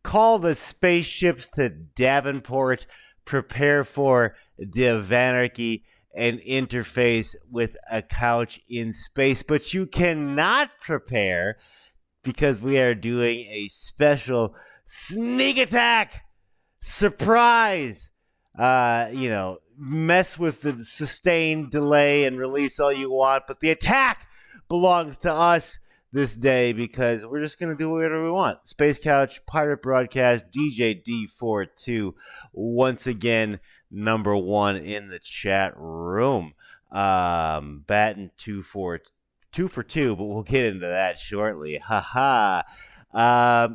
call the spaceships to Davenport, prepare for Divanarchy, and interface with a couch in space. But you cannot prepare because we are doing a special sneak attack surprise. Mess with the sustained delay and release all you want, but the attack belongs to us this day because we're just going to do whatever we want. Space Couch, Pirate Broadcast, DJ D42, once again, number one in the chat room. Batting 2 for 2, but we'll get into that shortly. Haha.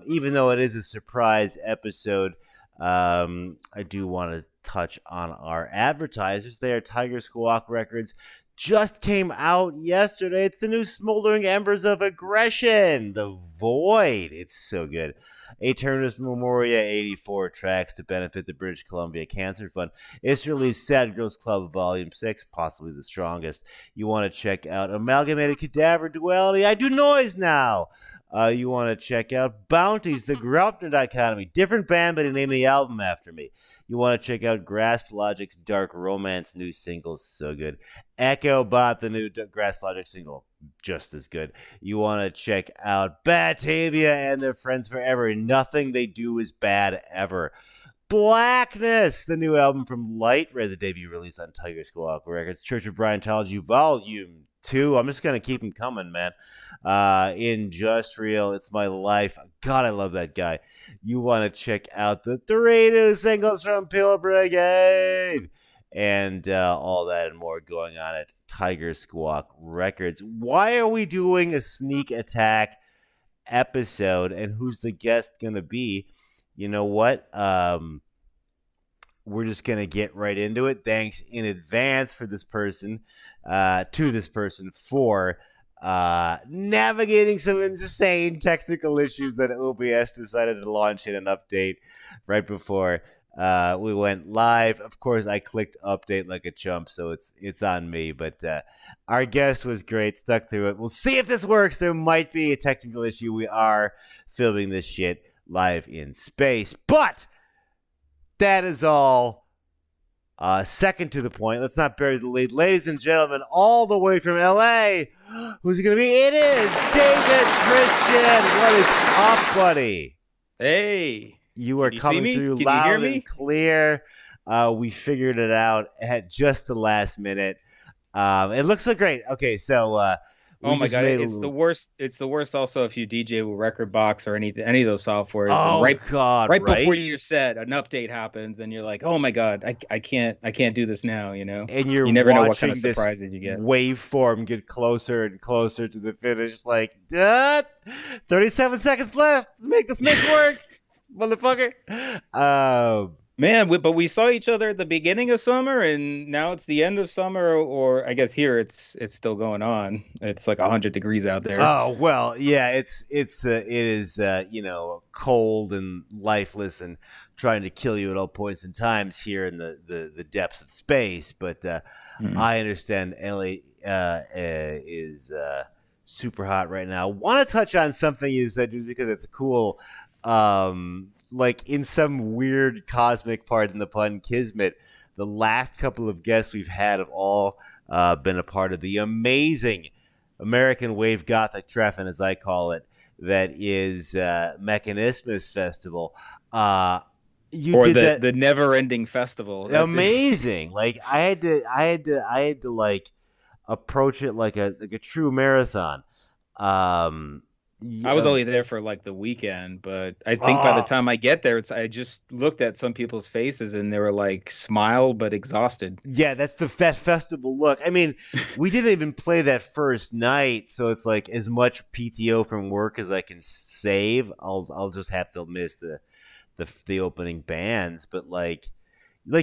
Even though it is a surprise episode, I do want to touch on our advertisers. They are Tiger Squawk Records. Just came out yesterday. It's the new Smoldering Embers of Aggression, The Void. It's so good. Aeternus Memoria, 84 tracks to benefit the British Columbia Cancer Fund. It's released Sad Girls Club Volume 6, possibly the strongest. You want to check out Amalgamated Cadaver Duality. I do noise now. You want to check out Bounties, the Graupner Dichotomy. Different band, but he named the album after me. You want to check out Grasp Logic's Dark Romance new single, so good. Echo Bot, the new Grasp Logic single, just as good. You want to check out Batavia and their Friends Forever. Nothing they do is bad ever. Blackness, the new album from Light Ray, the debut release on Tiger Squawk Records. Church of Bryanthology Volume 2. I'm just going to keep them coming, man. Industrial, It's My Life. God, I love that guy. You want to check out the 3 new singles from Pill Brigade. And all that and more going on at Tiger Squawk Records. Why are we doing a sneak attack episode? And who's the guest going to be? You know what? We're just going to get right into it. Thanks in advance for this person, for navigating some insane technical issues that OBS decided to launch in an update right before we went live. Of course, I clicked update like a chump, so it's on me. But our guest was great, stuck through it. We'll see if this works. There might be a technical issue. We are filming this shit live in space, but that is all. Second to the point. Let's not bury the lead. Ladies and gentlemen, all the way from LA, who's it going to be? It is David Christian. What is up, buddy? Hey. You are coming through loud and clear. We figured it out at just the last minute. It looks so great. Okay, so oh my god, it's the worst. It's the worst. Also, if you DJ with Record Box or any of those softwares, right before you're set, an update happens, and you're like, oh my god, I can't do this now. You know, and you never know what kind of surprises you get. Waveform get closer and closer to the finish. Like, 37 seconds left. Make this mix work, motherfucker. Man, but we saw each other at the beginning of summer, and now it's the end of summer, or I guess here it's still going on. It's like 100 degrees out there. Oh well, yeah, it is cold and lifeless and trying to kill you at all points and times here in the depths of space. But I understand LA is super hot right now. Want to touch on something you said just because it's cool. Like in some weird cosmic part in the pun kismet, the last couple of guests we've had have all been a part of the amazing American Wave Gothic Treffen, as I call it, that is Mechanismus Festival. The never-ending festival. Amazing! Like I had to like approach it like a true marathon. I was only there for like the weekend, but I think by the time I get there, I just looked at some people's faces and they were like smile but exhausted. Yeah, that's the festival look. I mean, we didn't even play that first night, so it's like as much PTO from work as I can save. I'll just have to miss the opening bands, but like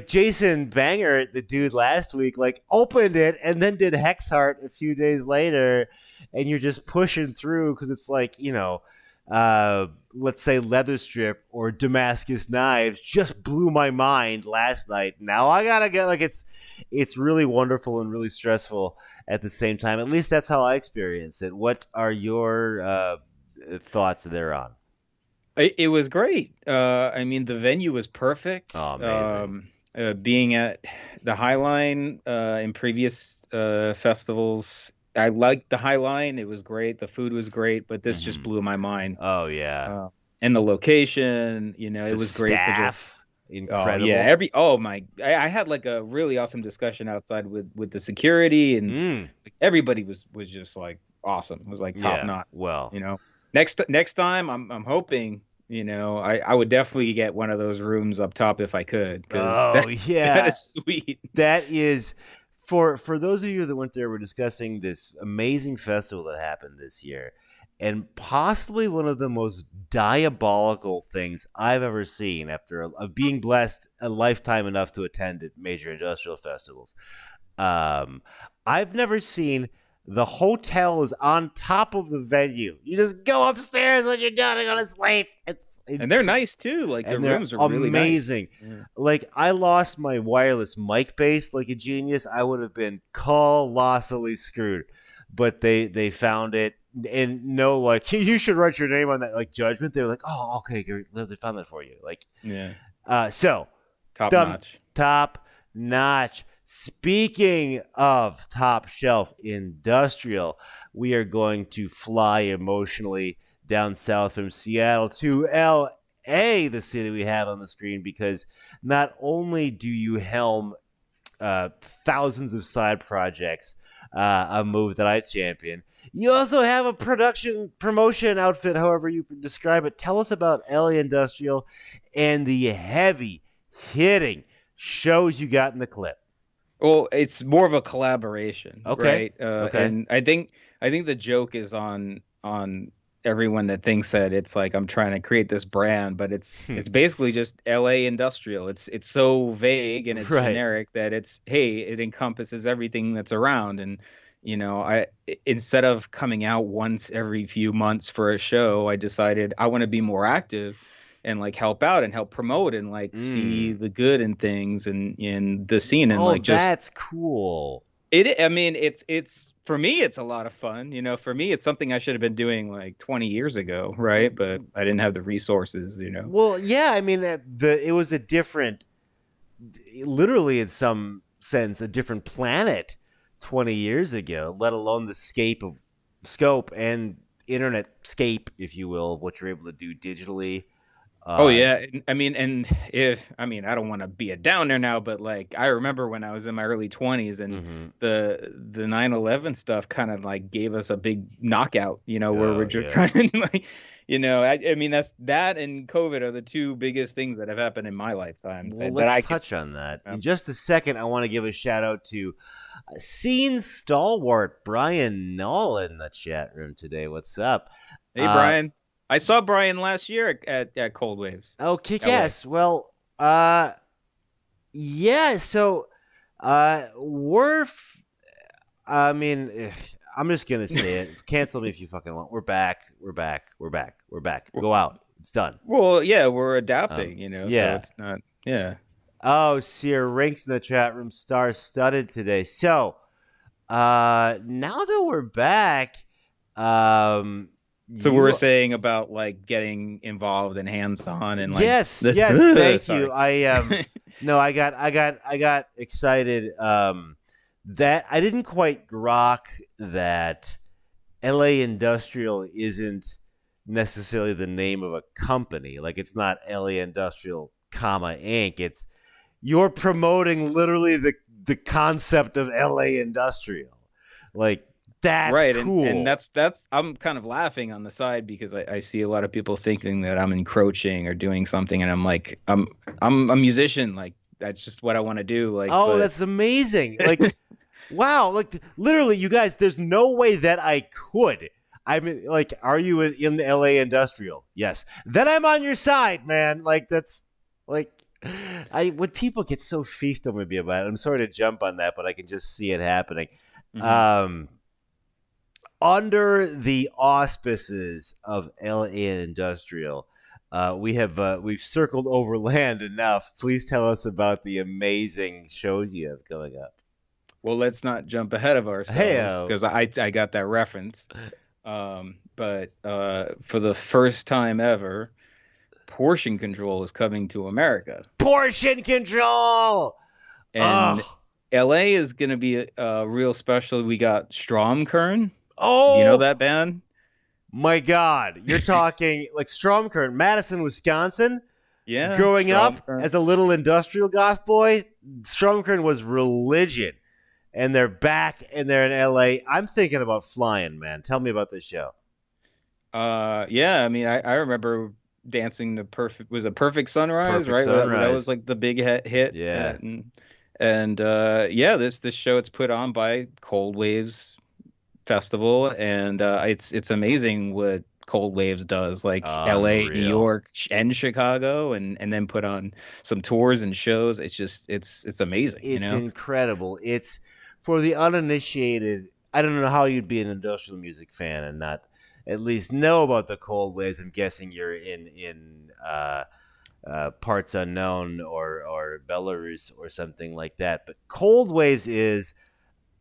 Jason Banger, the dude last week, like opened it and then did Hexheart a few days later, and you're just pushing through because it's like, let's say Leather Strip or Damascus Knives just blew my mind last night. Now I gotta get it's really wonderful and really stressful at the same time. At least that's how I experience it. What are your thoughts thereon? It was great. I mean, the venue was perfect. Oh, amazing. Being at the High Line in previous festivals, I liked the High Line. It was great. The food was great, but this just blew my mind. Oh yeah. And the location, it The was great to just. staff, Oh yeah, incredible. I had like a really awesome discussion outside with the security, and everybody was just like awesome. It was like top notch. Well, Next time I'm hoping, I would definitely get one of those rooms up top if I could, because that is sweet. That is for those of you that went there, we're discussing this amazing festival that happened this year, and possibly one of the most diabolical things I've ever seen after of being blessed a lifetime enough to attend at major industrial festivals. I've never seen the hotel is on top of the venue. You just go upstairs when you're done and go to sleep. And they're nice too. Like the rooms are really amazing. Nice. Yeah. Like I lost my wireless mic base like a genius. I would have been colossally screwed. But they found it, and no, like you should write your name on that like judgment. They were like, oh, okay, they found that for you. Like, yeah. So top notch. Speaking of top shelf industrial, we are going to fly emotionally down south from Seattle to LA, the city we have on the screen, because not only do you helm thousands of side projects, a move that I champion, you also have a promotion outfit, however you describe it. Tell us about LA Industrial and the heavy hitting shows you got in the clip. Well, it's more of a collaboration, okay. Right? Okay. And I think the joke is on everyone that thinks that it's like I'm trying to create this brand, but it's basically just LA Industrial. It's so vague and it's generic that it encompasses everything that's around. And I instead of coming out once every few months for a show, I decided I want to be more active and like help out and help promote and like see the good in things and in the scene and like just that's cool. I mean, it's for me, it's a lot of fun. For me, it's something I should have been doing like 20 years ago, right? But I didn't have the resources. Well, yeah, I mean, it was a different, literally in some sense, a different planet 20 years ago. Let alone the scope and internet scape, if you will, of what you're able to do digitally. Oh yeah, I mean, I don't want to be a downer now, but like I remember when I was in my early 20s and the 9/11 stuff kind of like gave us a big knockout, where we're just trying to like, I mean that and COVID are the two biggest things that have happened in my lifetime. Well, let's touch on that in just a second. I want to give a shout out to scene stalwart Brian Null in the chat room today. What's up? Hey, Brian. I saw Brian last year at Cold Waves. Oh, kick-ass. Well, yeah, so I mean, I'm just going to say it. Cancel me if you fucking want. We're back. Go out. It's done. Well, yeah, we're adapting, yeah. So it's not, yeah. Oh, Sear Rinks in the chat room, star-studded today. So, now that we're back, so we were saying about like getting involved and hands-on and like yes, thank you. I got excited that I didn't quite grok that LA Industrial isn't necessarily the name of a company. Like it's not LA Industrial, Inc. It's you're promoting literally the concept of LA Industrial. Like that's right, cool. And that's I'm kind of laughing on the side because I see a lot of people thinking that I'm encroaching or doing something, and I'm like I'm a musician, like that's just what I want to do. Like, that's amazing. Like, wow, like literally, you guys, there's no way that I could. I mean, like, are you in the LA Industrial? Yes. Then I'm on your side, man. Like that's like. When people get so fiefdom me about it, I'm sorry to jump on that, but I can just see it happening. Under the auspices of LA Industrial, we've circled overland enough. Please tell us about the amazing shows you have coming up. Well, let's not jump ahead of ourselves because I got that reference. But for the first time ever, Portion Control is coming to America. Portion Control! And LA is going to be a real special. We got Stromkern. Oh! Do you know that band? My God. You're talking like Stromkern, Madison, Wisconsin? Yeah. Growing up as a little industrial goth boy, Stromkern was religion. And they're back and they're in LA. I'm thinking about flying, man. Tell me about this show. Yeah, I mean, I remember dancing to Perfect Sunrise, right? Sunrise. That was like the big hit. Yeah. And yeah, this show, it's put on by Cold Waves Festival, and it's amazing what Cold Waves does, like LA, New York, and Chicago, and then put on some tours and shows. It's just it's amazing. It's incredible. It's for the uninitiated. I don't know how you'd be an industrial music fan and not at least know about the Cold Waves. I'm guessing you're in Parts Unknown or Belarus or something like that. But Cold Waves is,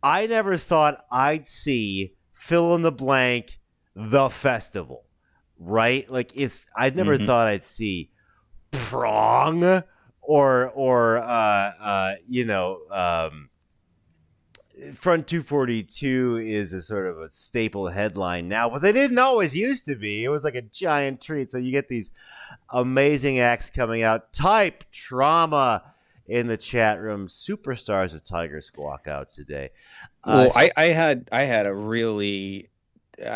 I never thought I'd see fill in the blank the festival, right? Like I'd never thought I'd see Prong or Front 242 is a sort of a staple headline now, but they didn't always used to be. It was like a giant treat. So you get these amazing acts coming out. Type Trauma in the chat room. Superstars of Tiger Squawk out today. Well, I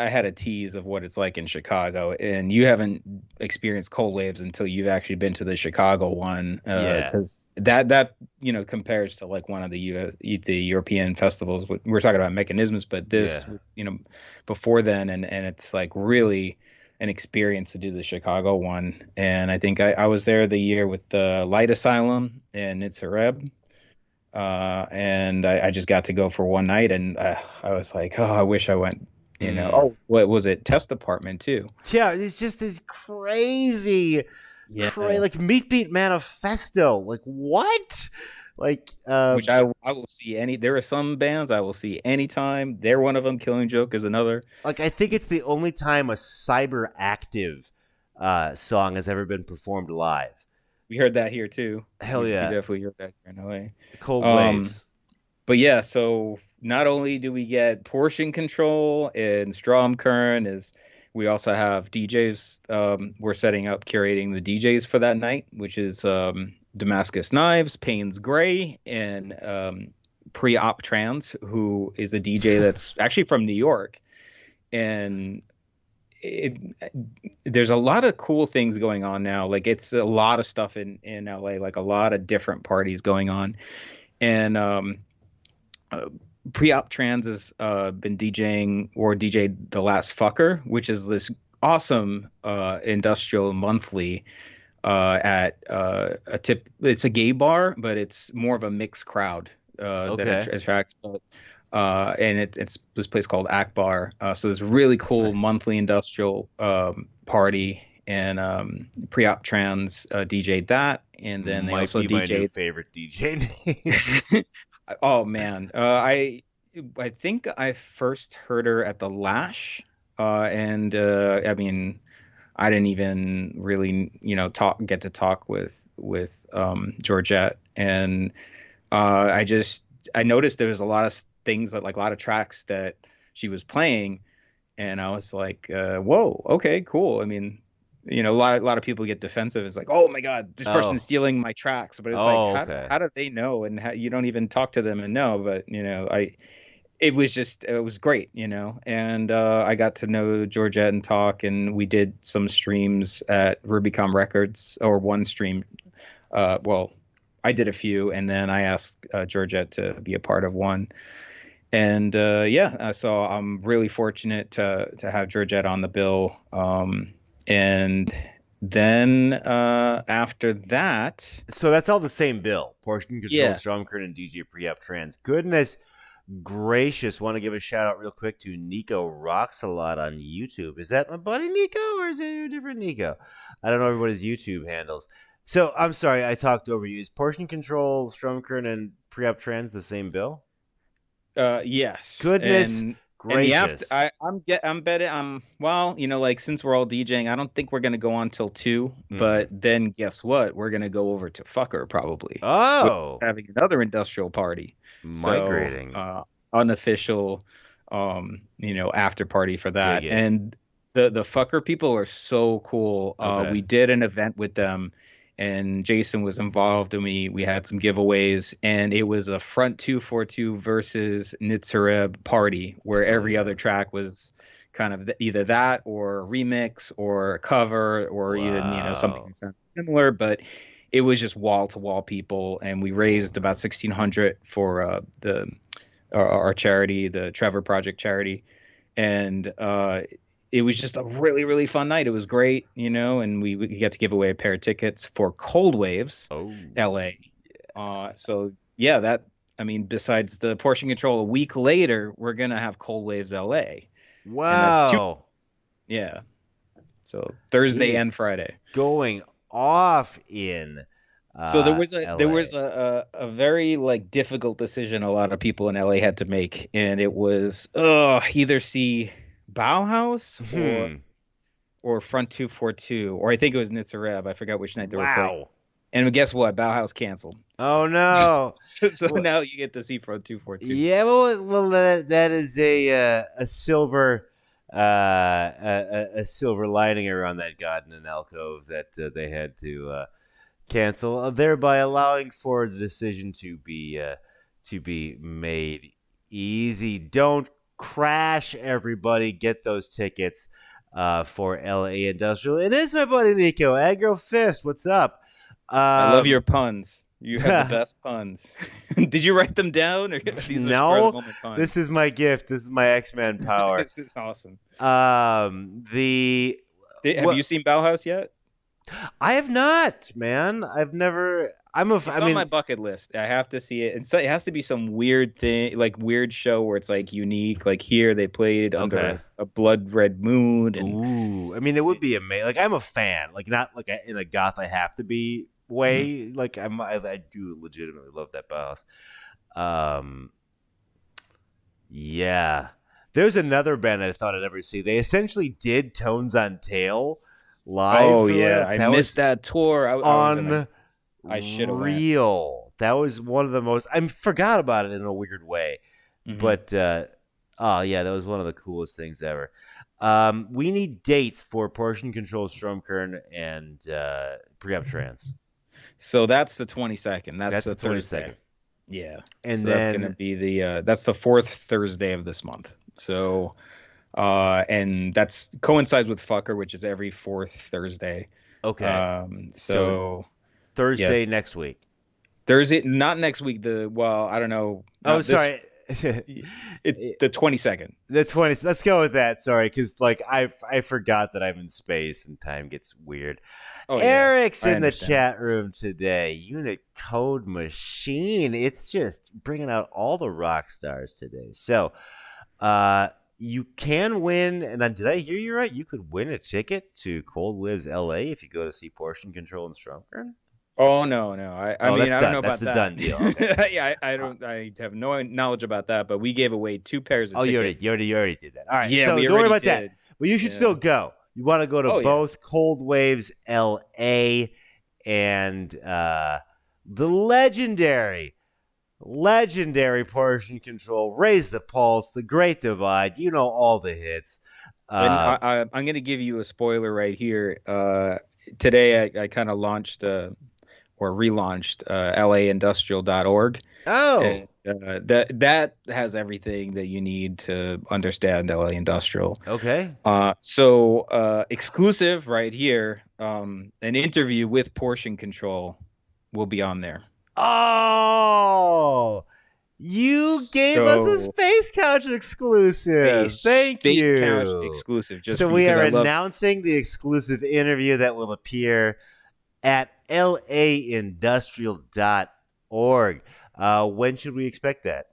had a tease of what it's like in Chicago, and you haven't experienced Cold Waves until you've actually been to the Chicago one. Because that compares to like one of the European festivals. We're talking about Mechanisms, but this before then, and it's like really an experience to do the Chicago one. And I think I was there the year with the Light Asylum and It's a Reb. And I just got to go for one night, and I was like, oh, I wish I went. What was it? Test Department too. Yeah, it's just this crazy, like Meat Beat Manifesto. Like what? Like which I will see there are some bands I will see anytime. They're one of them. Killing Joke is another. Like I think it's the only time a Cyber Active song has ever been performed live. We heard that here too. Hell yeah, we definitely heard that here in LA. Cold Waves. But yeah, so not only do we get Portion Control and Stromkern, we also have DJs. We're setting up curating the DJs for that night, which is Damascus Knives, Payne's Gray, and Pre-Op Trans, who is a DJ that's actually from New York. And there's a lot of cool things going on now. Like it's a lot of stuff in LA, like a lot of different parties going on. And Pre-Op Trans has been DJing or DJ'd The Last Fucker, which is this awesome industrial monthly at it's a gay bar, but it's more of a mixed crowd that attracts. And it's this place called Akbar. So this really cool monthly industrial party, and Pre-Op Trans DJ'd that, and then they also DJ'd my new favorite DJ name. Oh man, I think I first heard her at the Lash, and I mean, I didn't even really get to talk with Georgette, and I noticed there was a lot of things that like a lot of tracks that she was playing, and I was like, whoa, okay, cool. I mean, a lot of people get defensive. It's like, oh my God, this person's stealing my tracks. But it's how do they know? And you don't even talk to them and know. But it was great, And I got to know Georgette and talk, and we did some streams at Rubicon Records, or one stream. Well, I did a few, and then I asked Georgette to be a part of one. And so I'm really fortunate to have Georgette on the bill. And then after that, so that's all the same bill. Portion Control, Stromkern, and DJ Pre-Op Trans. Goodness gracious! Want to give a shout out real quick to Nico Rocks a Lot on YouTube. Is that my buddy Nico, or is it a different Nico? I don't know everybody's YouTube handles. So I'm sorry, I talked over you. Is Portion Control, Stromkern, and Pre-Op Trans the same bill? Yes. Goodness gracious! And I'm betting well, like since we're all DJing, I don't think we're gonna go on till 2. But then guess what? We're gonna go over to Fucker probably. Oh, We're having another industrial party. migrating. So unofficial, after party for that. And the Fucker people are so cool. We did an event with them, and Jason was involved, and we had some giveaways, and it was a Front 242 versus Nitzareb party where every other track was kind of either that or a remix or a cover or even something similar, but it was just wall to wall people, and we raised about 1,600 for our charity, the Trevor Project charity, and it was just a really, really fun night. It was great, and we get to give away a pair of tickets for Cold Waves, LA. So yeah, besides the portion control, a week later, we're going to have Cold Waves LA. Wow. And that's 2. Yeah. So Thursday and Friday. Going off in so there was a very difficult decision a lot of people in LA had to make, and it was either see Bauhaus or Front 242, or I think it was Nitzareb. I forgot which night they were playing. And guess what? Bauhaus canceled. Oh no! so now you get to see Front 242. Yeah, well, that is a silver a silver lining around that garden in alcove that they had to cancel, thereby allowing for the decision to be made easy. Don't crash, everybody. Get those tickets for LA Industrial. It is my buddy Nico. Aggro Fist, what's up? I love your puns. You have the best puns. Did you write them down? Or these no, puns? This is my gift. This is my X-Men power. This is awesome. Have you seen Bauhaus yet? I have not, man. I've never. It's on my bucket list. I have to see it. And so it has to be some weird thing, weird show where it's unique. Like here, they played under a blood red moon. And... Ooh, it would be amazing. I'm a fan. Not in a goth I have to be way. I do legitimately love that Bauhaus. Yeah. There's another band I thought I'd never see. They essentially did Tones on Tail live. Oh yeah, I missed that tour. I should have real. That was one of the most. I forgot about it in a weird way, but that was one of the coolest things ever. We need dates for Portion Control, Stromkern, and Preempt Trance. So that's the 22nd. That's the 22nd. Yeah, and then that's going to be that's the 4th Thursday of this month. So. And that's coincides with Fucker, which is every 4th Thursday. Okay. So Thursday next week. Thursday, not next week. I don't know. Sorry. It's the 22nd. The 20th. Let's go with that. Sorry, because I forgot that I'm in space and time gets weird. Eric's in the chat room today. Unit Code Machine. It's just bringing out all the rock stars today. So, you can win, and did I hear you right? You could win a ticket to Cold Waves LA if you go to see Portion Control and Stromkern. Oh no! I don't know about that. That's the done deal. Okay. Yeah, I don't. I have no knowledge about that, but we gave away 2 pairs of tickets. You already did that. All right. Yeah, so don't worry about that. But you should still go. You want to go to both Cold Waves LA and the legendary Portion Control, Raise the Pulse, The Great Divide. You know all the hits. I'm going to give you a spoiler right here. Today I kind of launched or relaunched laindustrial.org. Oh, and, that has everything that you need to understand LA Industrial. Okay. So exclusive right here, an interview with Portion Control will be on there. Oh, you gave us a Space Couch exclusive. Thank you. Space Couch exclusive. So we are announcing the exclusive interview that will appear at laindustrial.org. When should we expect that?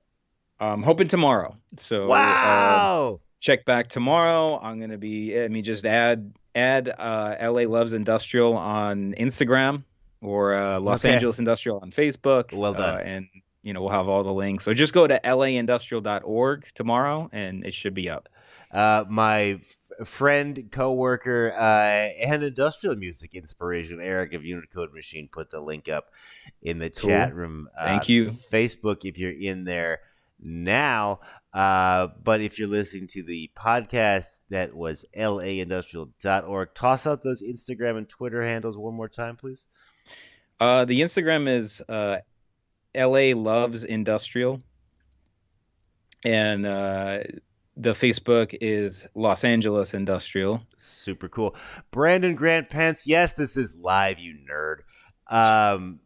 I'm hoping tomorrow. So wow. Check back tomorrow. I'm going to be, just add LA Loves Industrial on Instagram or Los Angeles Industrial on Facebook. Well done. And we'll have all the links. So just go to laindustrial.org tomorrow, and it should be up. My friend, coworker, and industrial music inspiration, Eric of Unit Code Machine, put the link up in the chat room. Thank you. Facebook, if you're in there now. But if you're listening to the podcast, that was laindustrial.org. Toss out those Instagram and Twitter handles one more time, please. The Instagram is LA Loves Industrial. And the Facebook is Los Angeles Industrial. Super cool. Brandon Grant Pence. Yes, this is live, you nerd.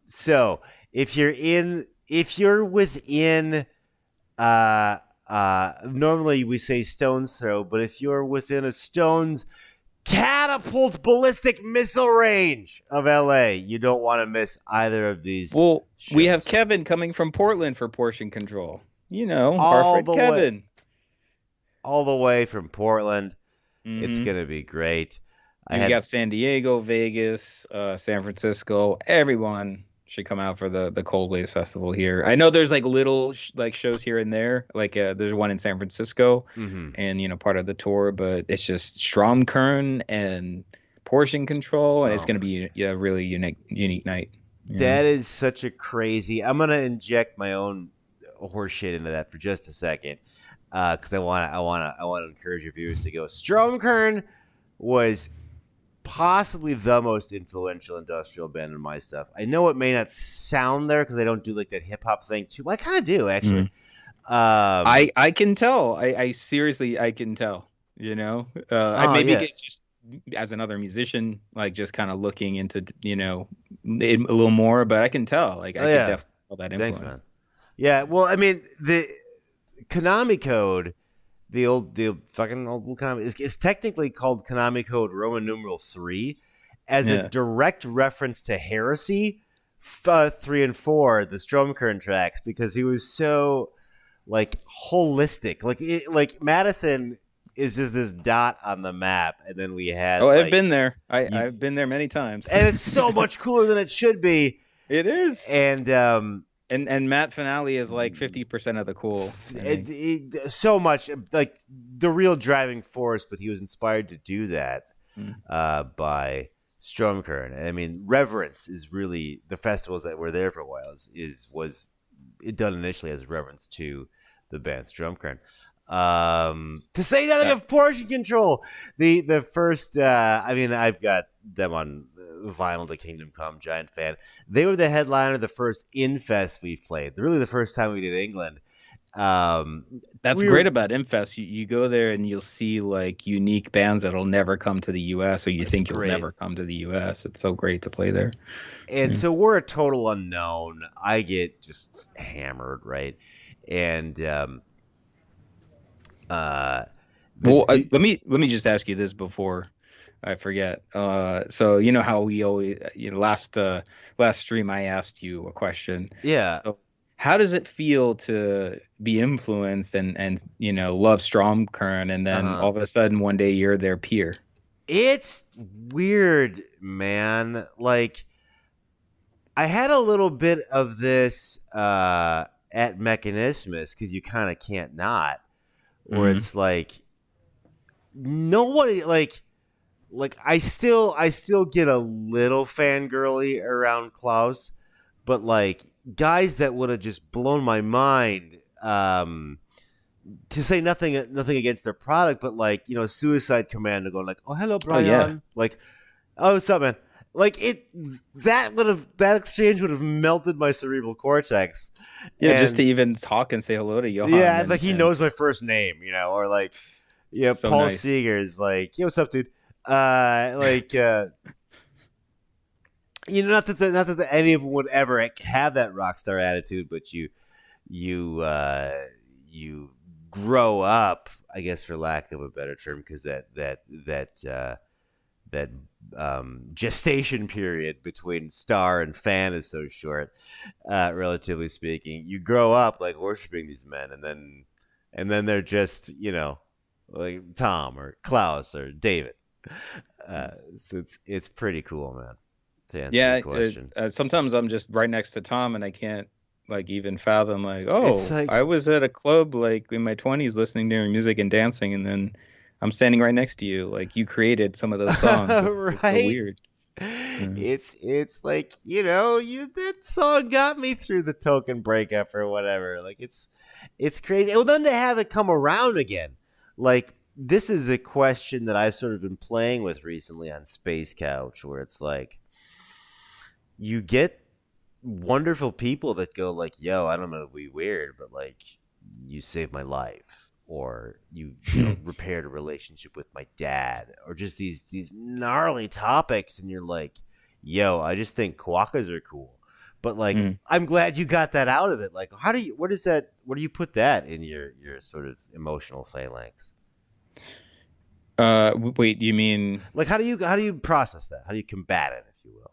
So if you're within, normally we say stone's throw, but if you're within a stone's catapult ballistic missile range of LA, you don't want to miss either of these. Well, we have Kevin coming from Portland for portion control. Our friend Kevin. All the way from Portland. Mm-hmm. It's going to be great. You got San Diego, Vegas, San Francisco. Everyone should come out for the Cold Blaze Festival here. I know there's like little shows here and there. Like there's one in San Francisco, and part of the tour. But it's just Stromkern and portion control, and it's going to be a really unique night. That is such a crazy. I'm going to inject my own horseshit into that for just a second, because I want to encourage your viewers to go. Stromkern was possibly the most influential industrial band in my stuff. I know it may not sound there because I don't do like that hip hop thing too. Well, I kind of do actually. I can tell. I seriously can tell. Maybe it's just as another musician, like just kind of looking into a little more, but I can tell. Like I can definitely tell that influence. Thanks, man. Yeah, well, I mean, the Konami code, the fucking old Konami, is technically called Konami code Roman numeral 3 as a direct reference to Heresy 3 and 4, the Stromkern tracks, because he was so like holistic. Like Madison is just this dot on the map, and then we had. Oh, I've been there. I've been there many times, and it's so much cooler than it should be. It is, and Matt Finale is like 50% of the cool. So much like the real driving force, but he was inspired to do that by Stromkern. I mean, Reverence is really the festivals that were there for a while. Was it done initially as reverence to the band Stromkern. To say nothing of portion control, the first. I mean, I've got them on vinyl to Kingdom Come, giant fan. They were the headliner of the first Infest we played. Really the first time we did England. That's great about Infest. You go there and you'll see like unique bands that'll never come to the US, or you think you'll never come to the US. It's so great to play there. And so we're a total unknown. I get just hammered, right? And let me just ask you this before I forget. So you know how we always, last stream I asked you a question. Yeah. So how does it feel to be influenced and love Stromkern, and then all of a sudden one day you're their peer? It's weird, man. Like I had a little bit of this at Mechanismus, because you kind of can't not. Where it's like nobody like I still get a little fangirly around Klaus, but like guys that would have just blown my mind, to say nothing against their product, but like, Suicide Commando going like, oh hello Brian, like, oh what's up man, like that exchange would have melted my cerebral cortex. Yeah, just to even talk and say hello to Johan. Yeah, like he knows my first name, or like, so Paul nice. Seeger's like, what's up, dude? Not that any of them would ever have that rock star attitude, but you grow up, I guess, for lack of a better term, because that gestation period between star and fan is so short, relatively speaking. You grow up like worshiping these men, and then they're just like Tom or Klaus or David. So it's pretty cool, man. To answer your question. Sometimes I'm just right next to Tom and I can't like even fathom like, It's oh, like I was at a club like in my 20s listening to your music and dancing, and then I'm standing right next to you. Like you created some of those songs. It's so right. weird. Mm. It's like, that song got me through the token breakup or whatever. Like it's crazy. Well, then to have it come around again, like this is a question that I've sort of been playing with recently on Space Couch, where it's like you get wonderful people that go like, "Yo, I don't know to be weird, but like you saved my life." Or repaired a relationship with my dad, or just these gnarly topics, and you're like, yo, I just think quokkas are cool. But like, I'm glad you got that out of it. Like, where do you put that in your sort of emotional phalanx? Wait, you mean Like, how do you process that? How do you combat it, if you will?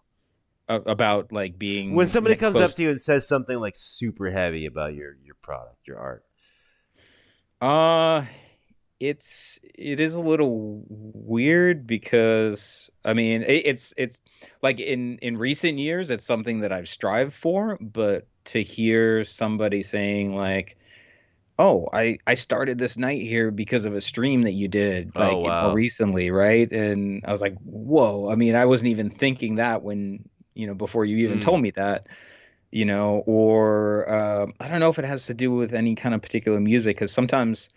About like being When somebody comes close... up to you and says something like super heavy about your product, your art. Uh, it is a little weird because I mean it's like in recent years it's something that I've strived for, but to hear somebody saying like, oh, I started this night here because of a stream that you did Oh, like more wow. recently, right? And I was like, whoa. I mean, I wasn't even thinking that when, before you even told me that, or I don't know if it has to do with any kind of particular music, because sometimes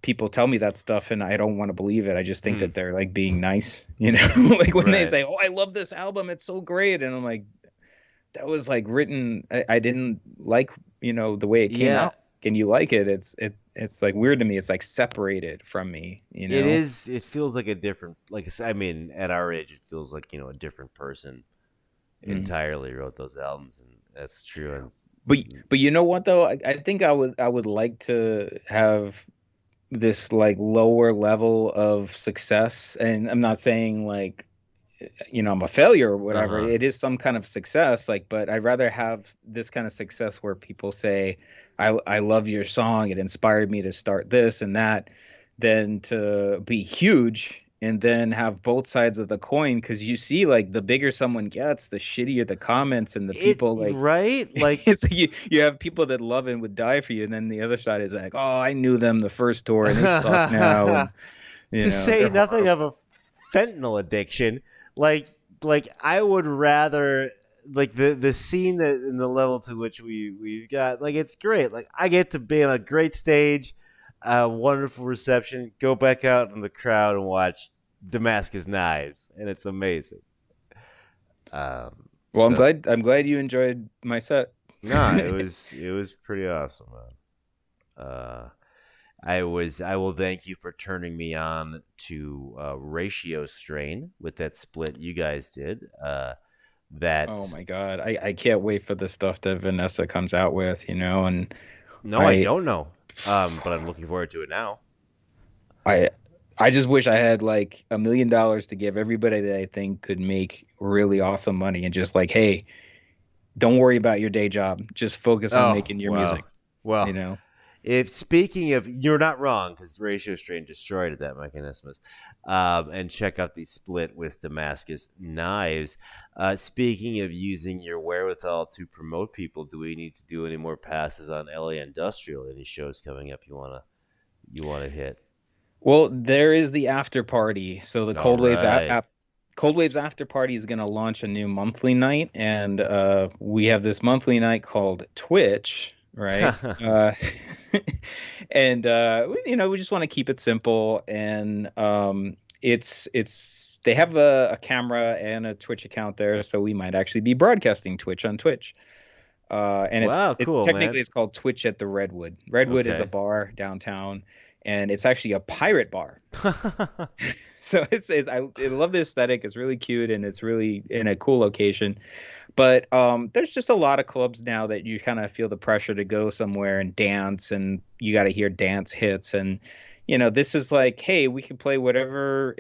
people tell me that stuff and I don't want to believe it. I just think that they're like being nice, like when they say, oh, I love this album, it's so great, and I'm like, that was like written, I didn't like, the way it came Yeah. out. Can you like it? It's like weird to me. It's like separated from me, It is. It feels like a different, like I mean, at our age, it feels like a different person entirely wrote those albums, and that's true. And but you know what though? I think I would like to have this like lower level of success, and I'm not saying like I'm a failure or whatever. It is some kind of success, like, but I'd rather have this kind of success where people say, I love your song, it inspired me to start this and that, than to be huge and then have both sides of the coin. Because you see, like, the bigger someone gets, the shittier the comments, and the people like, right, like it's you have people that love and would die for you, and then the other side is like, oh, I knew them the first tour and they suck now, and to say they're nothing horrible. of a fentanyl addiction, like I would rather, like, the scene that in the level to which we've got, like, it's great. Like, I get to be on a great stage, a wonderful reception, go back out in the crowd and watch Damascus Knives, and it's amazing. Well, so, I'm glad you enjoyed my set. Nah, it was pretty awesome, man. I will thank you for turning me on to Ratio Strain with that split you guys did. That, oh my god, I can't wait for the stuff that Vanessa comes out with, and no, I don't know, but I'm looking forward to it now. I just wish I had like $1 million to give everybody that I think could make really awesome money, and just like, hey, don't worry about your day job, just focus on making your music. Well, if speaking of, you're not wrong, because Ratio Strain destroyed it, that mechanismus. And check out the split with Damascus Knives. Speaking of using your wherewithal to promote people, do we need to do any more passes on LA Industrial? Any shows coming up you wanna hit? Well, there is the after party. So the Cold Waves after party is going to launch a new monthly night, and we have this monthly night called Twitch, right? And we just want to keep it simple, and it's they have a camera and a Twitch account there, so we might actually be broadcasting Twitch on Twitch. And wow, it's cool, technically man. It's called Twitch at the Redwood. Redwood is a bar downtown, and it's actually a pirate bar. So I love the aesthetic. It's really cute, and it's really in a cool location. But there's just a lot of clubs now that you kind of feel the pressure to go somewhere and dance, and you got to hear dance hits. And this is like, hey, we can play whatever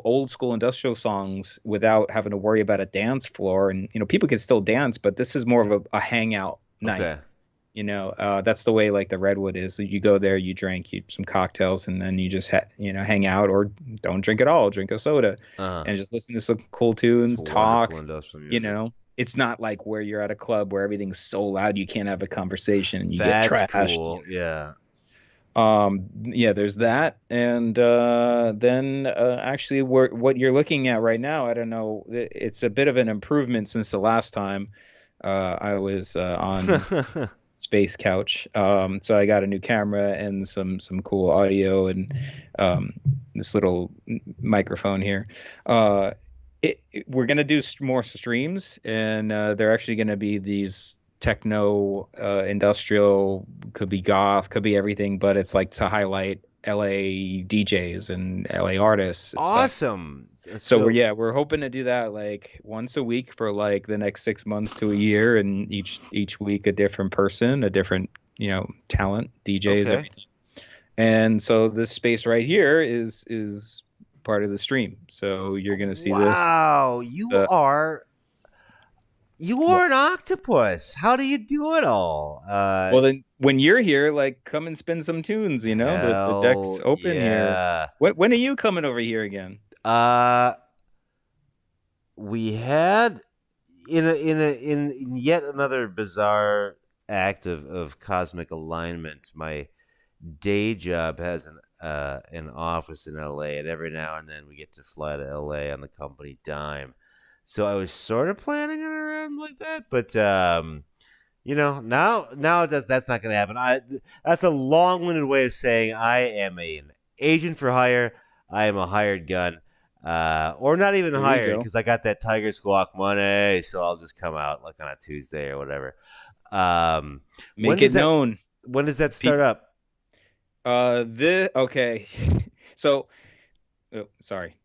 old school industrial songs without having to worry about a dance floor. And people can still dance, but this is more of a hangout night. Okay. That's the way like the Redwood is. You go there, you drink some cocktails, and then you just hang out, or don't drink at all, drink a soda, and just listen to some cool tunes, talk, it's not like where you're at a club where everything's so loud you can't have a conversation and you get That's trashed. cool. Yeah. Yeah, there's that, and then actually, what you're looking at right now, I don't know, it's a bit of an improvement since the last time I was on Space Couch. So I got a new camera and some cool audio and um, this little microphone here. We're gonna do more streams, and they're actually gonna be these techno, industrial, could be goth, could be everything, but it's like to highlight LA DJs and LA artists and stuff. Awesome. So we're hoping to do that like once a week for like the next 6 months to a year, and each week a different person, a different, talent, DJs, okay. everything. And so this space right here is part of the stream. So you're gonna see this. Wow, you are an octopus. How do you do it all? Well, then when you're here, like, come and spin some tunes. The deck's open here. When are you coming over here again? We had in yet another bizarre act of cosmic alignment. My day job has an office in LA, and every now and then we get to fly to LA on the company dime. So I was sort of planning it around like that, but now that's not going to happen. That's a long-winded way of saying I am an agent for hire. I am a hired gun, or not even hired, because I got that Tiger Squawk money, so I'll just come out like on a Tuesday or whatever. Make it known. When does that start up? Okay. So, sorry.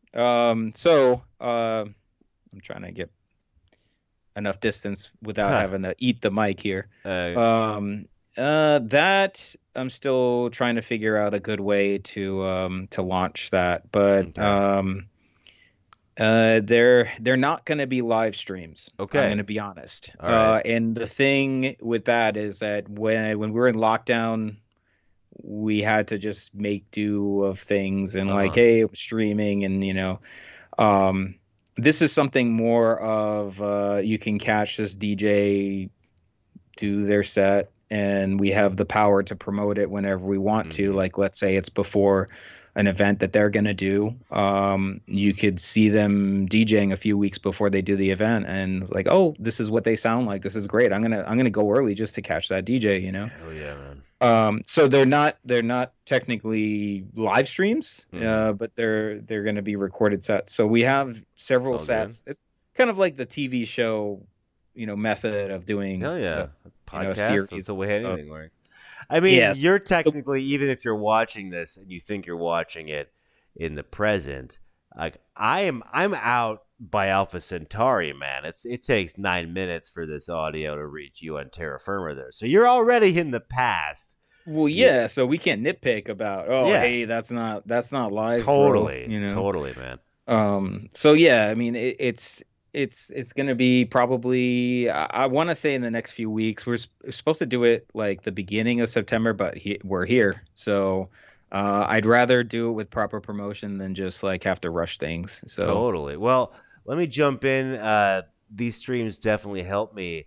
I'm trying to get enough distance without having to eat the mic here. That I'm still trying to figure out a good way to launch that, but they're not going to be live streams. Okay, I'm going to be honest. Right. And the thing with that is that when we were in lockdown, we had to just make do of things, and like, hey, streaming, and this is something more of you can catch this DJ do their set, and we have the power to promote it whenever we want to. Like, let's say it's before an event that they're going to do. You could see them DJing a few weeks before they do the event, and it's like, oh, this is what they sound like. This is great. I'm gonna go early just to catch that DJ. Hell yeah, man. So they're not technically live streams, but they're going to be recorded sets. So we have several sets. Good. It's kind of like the TV show, method of doing. Hell yeah, podcast. That's the way anything works. I mean, You're technically, even if you're watching this and you think you're watching it in the present, like I'm out by Alpha Centauri, man. It takes 9 minutes for this audio to reach you on terra firma there. So you're already in the past. Well, yeah, so we can't nitpick about, hey, that's not live. Totally. Bro, Totally, man. So yeah, I mean, it's going to be probably, I want to say in the next few weeks. We're supposed to do it like the beginning of September, but we're here. So I'd rather do it with proper promotion than just like have to rush things. So totally. Well, let me jump in. These streams definitely help me,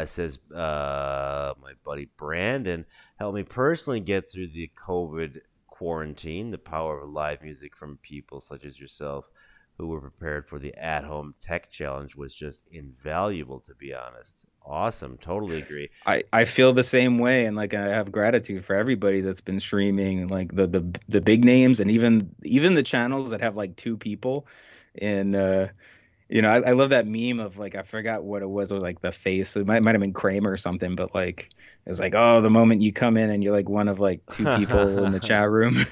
says my buddy Brandon. Help me personally get through the COVID quarantine. The power of live music from people such as yourself who were prepared for the at-home tech challenge was just invaluable, to be honest. Awesome. Totally agree. I feel the same way, and like I have gratitude for everybody that's been streaming, and like the big names, and even the channels that have like 2 people. And I love that meme of, like, I forgot what it was like the face. It might have been Kramer or something, but like it was like, oh, the moment you come in and you're like one of like 2 people in the chat room.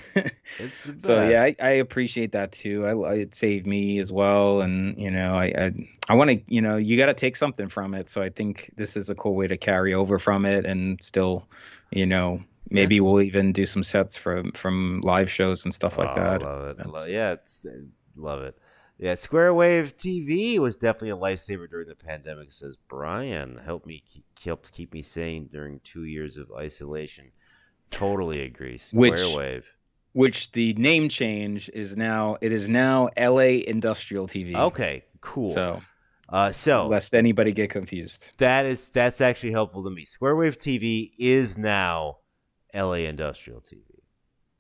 It's the best. So yeah, I appreciate that too. It saved me as well, and I want to, you got to take something from it. So I think this is a cool way to carry over from it, and still, maybe we'll even do some sets from live shows and stuff like that. Love it. Yeah, Square Wave TV was definitely a lifesaver during the pandemic, says Brian. Helped keep me sane during 2 years of isolation. Totally agree. Square Wave. Which the name change is now LA Industrial TV. Okay, cool. So So lest anybody get confused. That's actually helpful to me. Square Wave TV is now LA Industrial TV.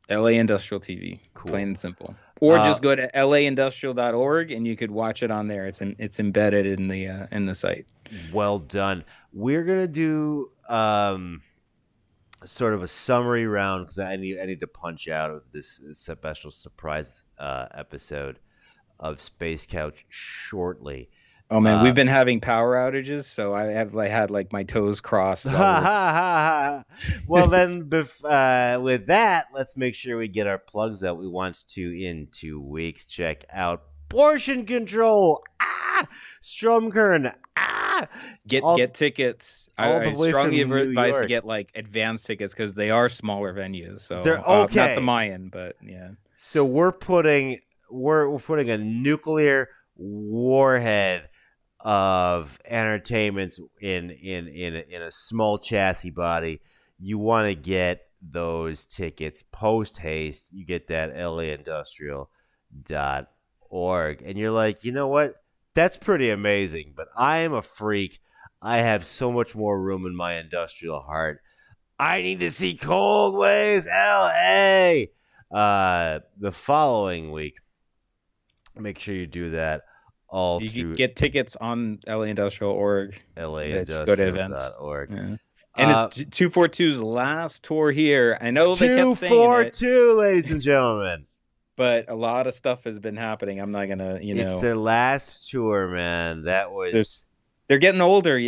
LA Industrial TV, cool. Plain and simple. Or just go to laindustrial.org and you could watch it on there. It's embedded in the site. Well done. We're gonna do sort of a summary round because I need to punch out of this special surprise episode of Space Couch shortly. Oh man, we've been having power outages, so I have had my toes crossed. Well, then with that, let's make sure we get our plugs out. We want to in 2 weeks check out Portion Control. Stromkern. Get tickets. I strongly advise to get advanced tickets because they are smaller venues. So they're okay. Not the Mayan, but yeah. So we're putting a nuclear warhead of entertainments in a small chassis body. You want to get those tickets post haste. You get that laindustrial.org, and you're like, you know what? That's pretty amazing, but I am a freak. I have so much more room in my industrial heart. I need to see Cold Waves LA the following week. Make sure you do that. You can get tickets on laindustrial.org. laindustrial.org. Yeah. And it's 242's last tour here. I know they kept saying 242, ladies and gentlemen. But a lot of stuff has been happening. I'm not gonna, It's their last tour, man. They're getting older,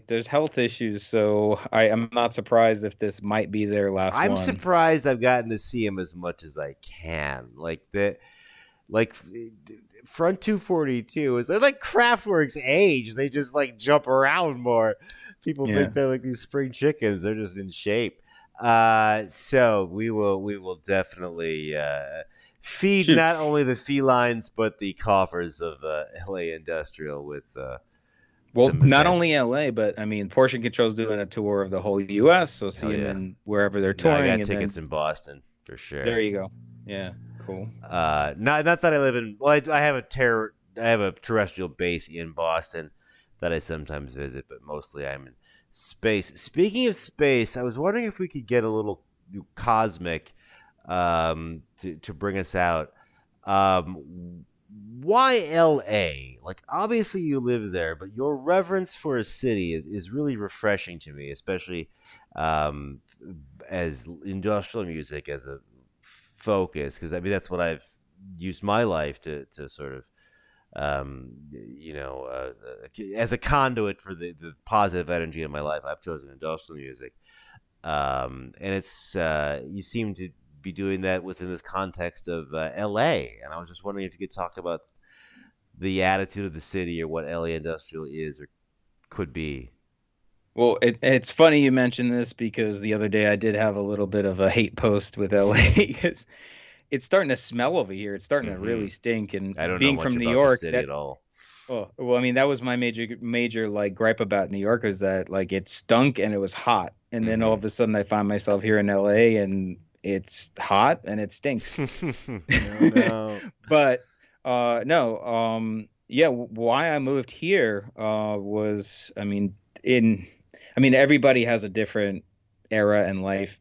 there's health issues. So I'm not surprised if this might be their last one. I'm surprised I've gotten to see them as much as I can. Front 242 is like Kraftwerk's age. They just jump around more. People think they're like these spring chickens. They're just in shape. So we will definitely feed not only the felines but the coffers of LA Industrial with. Not only LA, but I mean, Portion Control's doing a tour of the whole U.S. So see them in wherever they're touring. I got tickets in Boston for sure. There you go. Yeah. Cool. Not that I live in. Well, I have a terrestrial base in Boston that I sometimes visit, but mostly I'm in space. Speaking of space, I was wondering if we could get a little cosmic to bring us out. Why L.A.? Obviously you live there, but your reverence for a city is really refreshing to me, especially as industrial music as a focus, because that's what I've used my life to sort of as a conduit for the positive energy in my life. I've chosen industrial music, and it's you seem to be doing that within this context of LA, and I was just wondering if you could talk about the attitude of the city or what LA Industrial is or could be. Well, it's funny you mentioned this because the other day I did have a little bit of a hate post with LA because it's starting to smell over here. It's starting to really stink. And I don't being know much from New about York, the city at all. Oh, well, I mean, that was my major gripe about New York is that it stunk and it was hot. And then all of a sudden I find myself here in LA and it's hot and it stinks. No. But why I moved here was, everybody has a different era in life,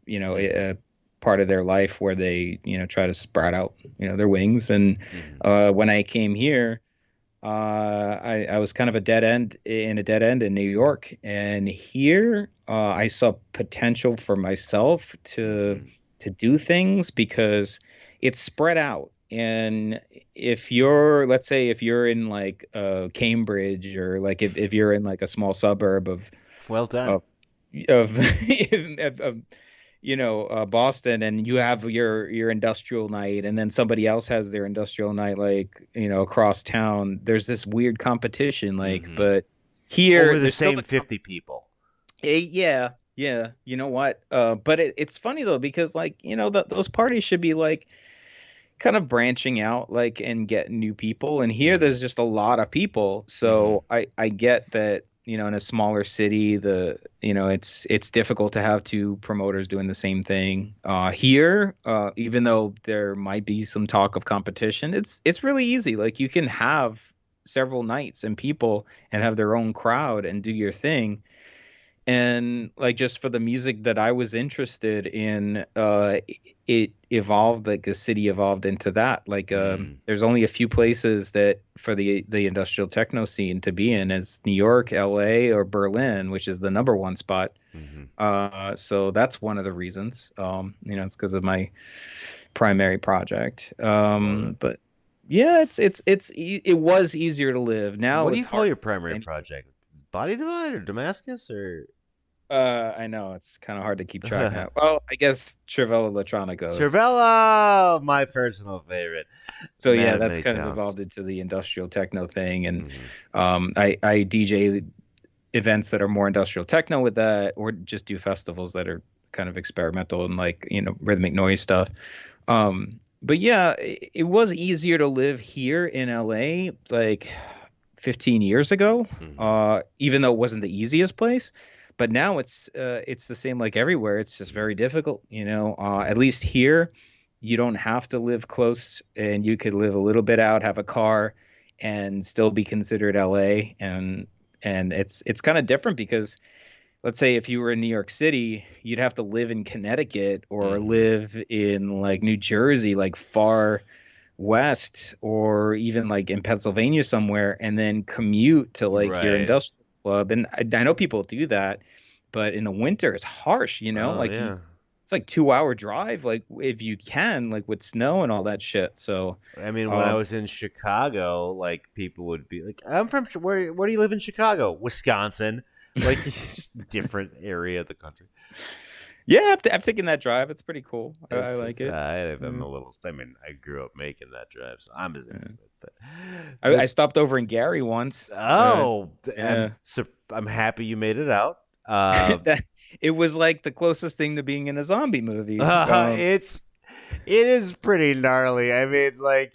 part of their life where they, try to sprout out, their wings. And when I came here, I was kind of a dead end in New York. And here I saw potential for myself to do things because it's spread out. And if you're, let's say, if you're in Cambridge or if you're in a small suburb of, well done, of Boston, and you have your industrial night, and then somebody else has their industrial night across town. There's this weird competition, but here over the same 50 people. Yeah. You know what? But it's funny though because those parties should be kind of branching out and getting new people, and here there's just a lot of people. So I get that in a smaller city it's difficult to have two promoters doing the same thing. Here even though there might be some talk of competition, it's really easy. You can have several nights and people and have their own crowd and do your thing. And like just for the music that I was interested in, it evolved, like the city evolved into that. Like there's only a few places that for the industrial techno scene to be in as New York, LA, or Berlin, which is the number one spot. So that's one of the reasons. It's because of my primary project. But yeah, it was easier to live. Now what do it's you call hard. your primary project? Body Divide or Damascus or? I know it's kind of hard to keep track now. Well, I guess Cervello Elettronico. Cervello, my personal favorite. So yeah, that's kind of evolved into the industrial techno thing, and I DJ events that are more industrial techno with that, or just do festivals that are kind of experimental and like rhythmic noise stuff. But yeah, it was easier to live here in LA like 15 years ago, even though it wasn't the easiest place. But now it's the same like everywhere. It's just very difficult, at least here, you don't have to live close, and you could live a little bit out, have a car, and still be considered LA. And it's kind of different because let's say if you were in New York City, you'd have to live in Connecticut or live in like New Jersey, like far west, or even like in Pennsylvania somewhere, and then commute to like your industrial club. And I know people do that, but in the winter it's harsh, it's like 2-hour drive, like if you can, like with snow and all that shit. So I mean, when I was in Chicago, like people would be like, "I'm from where do you live in Chicago? Wisconsin." Like different area of the country. Yeah, I've taken that drive. It's pretty cool. I like it. I'm a little. I mean, I grew up making that drive, so I'm as into it. But I stopped over in Gary once. Oh, I'm happy you made it out. It was like the closest thing to being in a zombie movie. It is pretty gnarly. I mean, like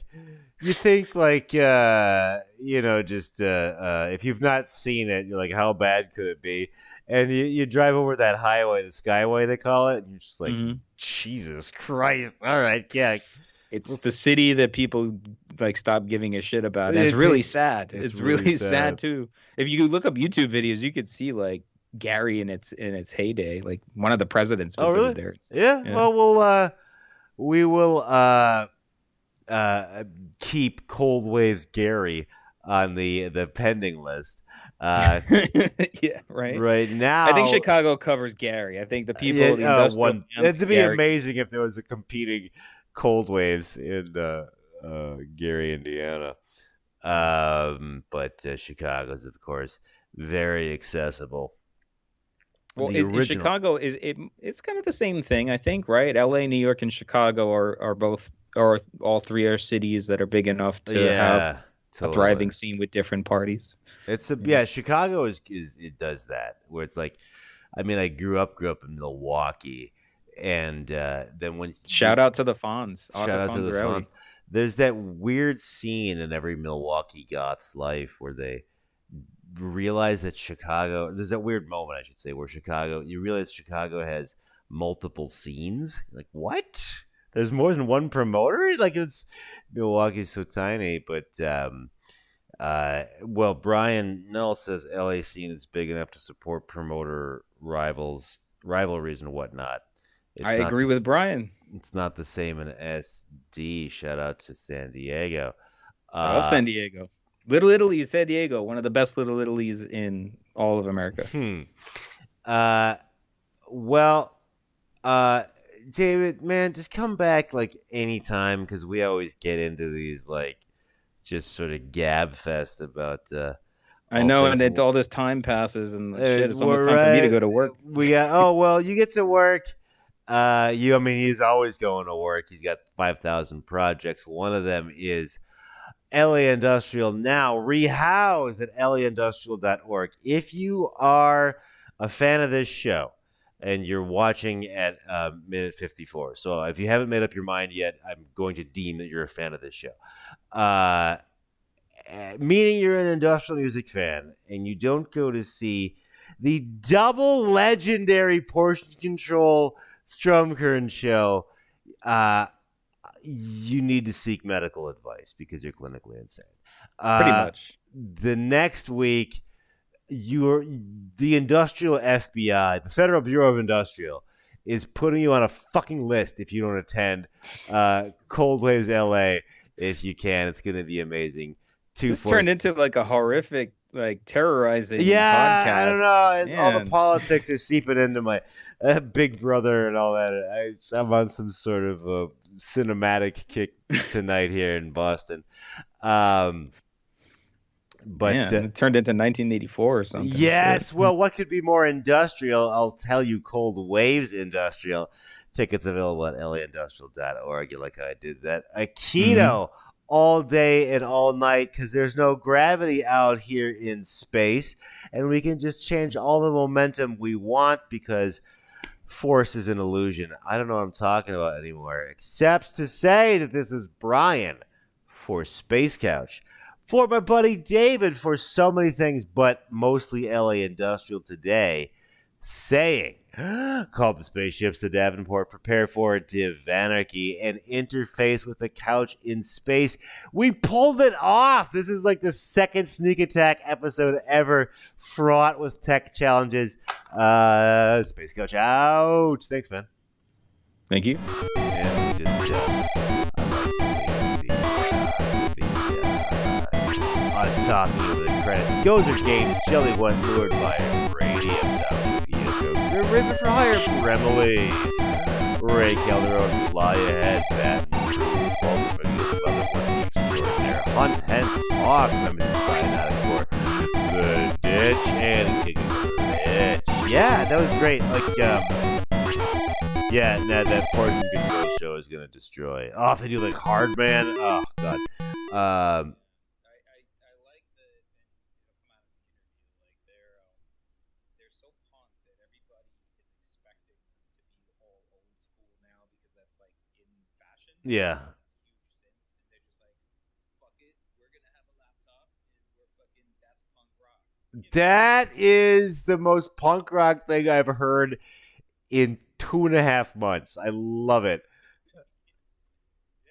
you think, like just if you've not seen it, you're like, how bad could it be? And you drive over that highway, the Skyway they call it, and you're just like, Jesus Christ! All right, yeah. It's the city that people like stop giving a shit about. It's really sad. It's really sad too. If you look up YouTube videos, you could see like Gary in its heyday. Like one of the presidents visited there. Yeah. Well, we will keep Cold Waves Gary on the pending list. Yeah, right. Right now, I think Chicago covers Gary. I think the people. It'd be amazing if there was a competing Cold Waves in Gary, Indiana. But Chicago's, of course, very accessible. Well, in Chicago it's kind of the same thing, I think, right? LA, New York, and Chicago are both, or all three are cities that are big enough to have a thriving scene with different parties. Chicago is it does that, where it's like, I mean, I grew up in Milwaukee, and then when shout out to the Fonz. Shout out to the Fonz. There's that weird scene in every Milwaukee goth's life where they realize that Chicago, there's that weird moment, I should say, where you realize Chicago has multiple scenes. Like, what? There's more than one promoter? Like, Milwaukee's so tiny. But Brian Null says LA scene is big enough to support promoter rivalries and whatnot. I agree with Brian. It's not the same in SD. Shout out to San Diego. I love San Diego. Little Italy, San Diego, one of the best Little Italies in all of America. David, man, just come back like anytime, because we always get into these like just sort of gab fest about. I know, and all this time passes, and shit, it's almost time for me to go to work. You get to work. He's always going to work. He's got 5,000 projects. One of them is LA Industrial Now, rehoused at laindustrial.org. If you are a fan of this show and you're watching at minute 54, so if you haven't made up your mind yet, I'm going to deem that you're a fan of this show. Meaning you're an industrial music fan and you don't go to see the double legendary Portion Control Strumkern show, you need to seek medical advice because you're clinically insane. Pretty much. the next week, the industrial FBI, the Federal Bureau of Industrial, is putting you on a fucking list if you don't attend Cold Waves LA. If you can, it's going to be amazing. This turned into like a horrific, like terrorizing podcast. I don't know. All the politics are seeping into my Big Brother and all that. I'm on some sort of cinematic kick tonight here in Boston. But it turned into 1984 or something. Yes. Well, what could be more industrial? I'll tell you, Cold Waves Industrial. Tickets available at laindustrial.org. You like how I did that? A keto all day and all night because there's no gravity out here in space. And we can just change all the momentum we want because force is an illusion. I don't know what I'm talking about anymore, except to say that this is Brian for Space Couch. For my buddy David for so many things, but mostly LA Industrial today, saying, call the spaceships to Davenport, prepare for a divanarchy, and interface with the couch in space. We pulled it off. This is like the second Sneak Attack episode ever, fraught with tech challenges. Space Couch out. Thanks, man. Thank you. And we just, us talking over the credits. Gozer Games, Jelly One, lured by Radium, the River for Hire, Remily, Ray Calderon, Fly Ahead, Batman, Hunt, Hence, Hawk, remember to sign out for The Ditch, and King of the Ditch. Yeah, that was great. Like, yeah, that Portion Control show is going to destroy. Oh, if they do like Hardman, oh, God. Yeah. That is the most punk rock thing I've heard in 2.5 months. I love it.